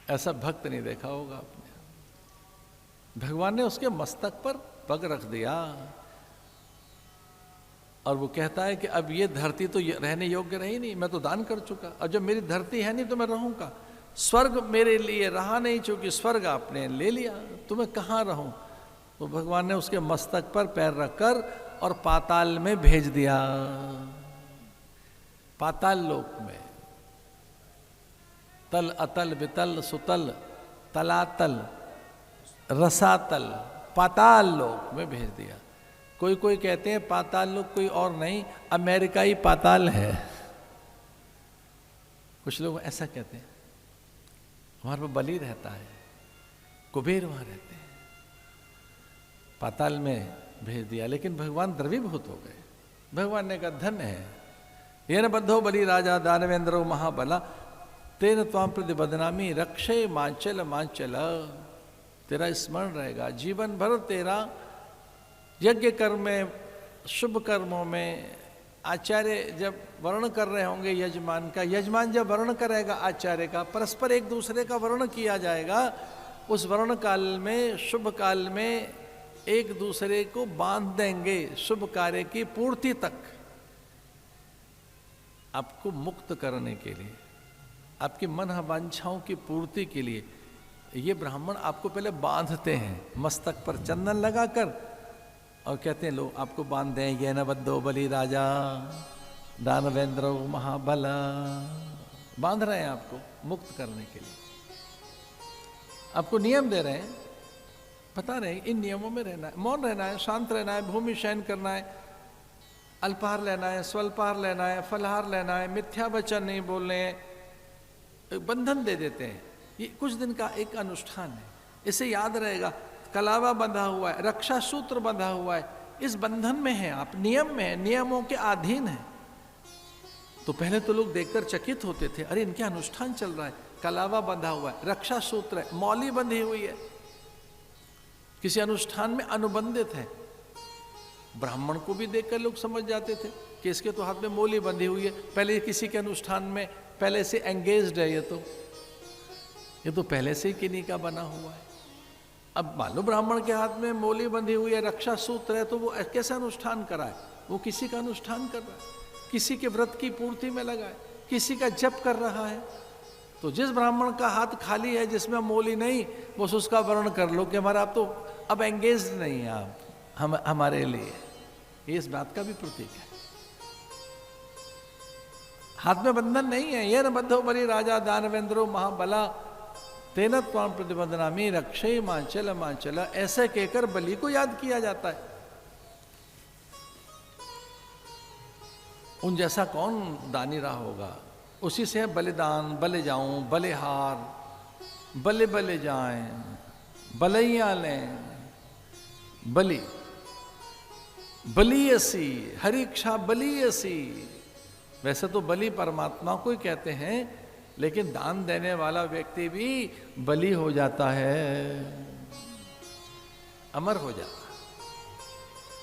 ऐसा भक्त नहीं देखा होगा आपने। भगवान ने उसके मस्तक पर पग रख दिया और वो कहता है कि अब ये धरती तो रहने योग्य रही नहीं, मैं तो दान कर चुका, और जब मेरी धरती है नहीं तो मैं रहूंगा। स्वर्ग मेरे लिए रहा नहीं, चूंकि स्वर्ग आपने ले लिया, तो मैं कहाँ रहूं। तो भगवान ने उसके मस्तक पर पैर रखकर और पाताल में भेज दिया। पाताल लोक में तल अतल वितल सुतल तलातल रसातल पाताल लोक में भेज दिया। कोई कोई कहते हैं पाताल लोक कोई और नहीं, अमेरिकाई पाताल है। कुछ लोग ऐसा कहते हैं। हमारे पर बलि रहता है, कुबेर वहां रहते हैं, पाताल में भेज दिया। लेकिन भगवान द्रवीभूत हो गए। भगवान ने कहा धन्य है येन बद्धो बलि राजा दानवेंद्रो महाबला तेन त्वाम प्रति बदनामी रक्षे मांचल मांचल। तेरा स्मरण रहेगा जीवन भर, तेरा यज्ञ कर्म में, शुभ कर्मों में आचार्य जब वर्ण कर रहे होंगे यजमान का, यजमान जब वर्ण करेगा आचार्य का, परस्पर एक दूसरे का वर्ण किया जाएगा। उस वर्ण काल में, शुभ काल में एक दूसरे को बांध देंगे शुभ कार्य की पूर्ति तक। आपको मुक्त करने के लिए, आपकी मन वांछाओं की पूर्ति के लिए ये ब्राह्मण आपको पहले बांधते हैं मस्तक पर चंदन लगाकर, और कहते हैं लो आपको बांध दें, ये न बद्धो बलि राजा दानवेंद्रो महाबला। बांध रहे हैं आपको मुक्त करने के लिए, आपको नियम दे रहे हैं, बता रहे हैं इन नियमों में रहना है, मौन रहना है, शांत रहना है, भूमि शयन करना है, अल्पाहार लेना है, स्वल्पाहार लेना है, फलहार लेना है, मिथ्या वचन नहीं बोलने हैं। बंधन दे देते हैं। ये कुछ दिन का एक अनुष्ठान है, इसे याद रहेगा। कलावा बंधा हुआ है, रक्षा सूत्र बंधा हुआ है, इस बंधन में है आप, नियम में है, नियमों के अधीन है। तो पहले तो लोग देखकर चकित होते थे, अरे इनके अनुष्ठान चल रहा है, कलावा बंधा हुआ है, रक्षा सूत्र है, मौली बंधी हुई है, किसी अनुष्ठान में अनुबंधित है। ब्राह्मण को भी देखकर लोग समझ जाते थे कि इसके तो हाथ में मौली बंधी हुई है, पहले किसी के अनुष्ठान में पहले से एंगेज्ड है, ये तो पहले से ही किन्हीं का बना हुआ है। अब मान लो ब्राह्मण के हाथ में मौली बंधी हुई है, रक्षा सूत्र है, तो वो कैसा अनुष्ठान कराए? वो किसी का अनुष्ठान कर रहा है, किसी के व्रत की पूर्ति में लगा है, किसी का जप कर रहा है। तो जिस ब्राह्मण का हाथ खाली है, जिसमें मौली नहीं, बस उसका वर्ण कर लो कि हमारा आप तो अब एंगेज नहीं है, आप हमारे लिए। ये इस बात का भी प्रतीक है। हाथ में बंधन नहीं है। ये न बद्धो बलि राजा दानवेंद्रो महाबला तेन त्वाम प्रतिबंधनामी रक्षे मांचल मांचल। ऐसे कहकर बलि को याद किया जाता है। उन जैसा कौन दानी रहा होगा? उसी से है बलिदान, बले जाऊं, बलिहार, बले बले जाएं, बलैया लें, बलि बलियसी, हरि इच्छा बलियसी। वैसे तो बलि परमात्मा को ही कहते हैं, लेकिन दान देने वाला व्यक्ति भी बलि हो जाता है, अमर हो जाता है।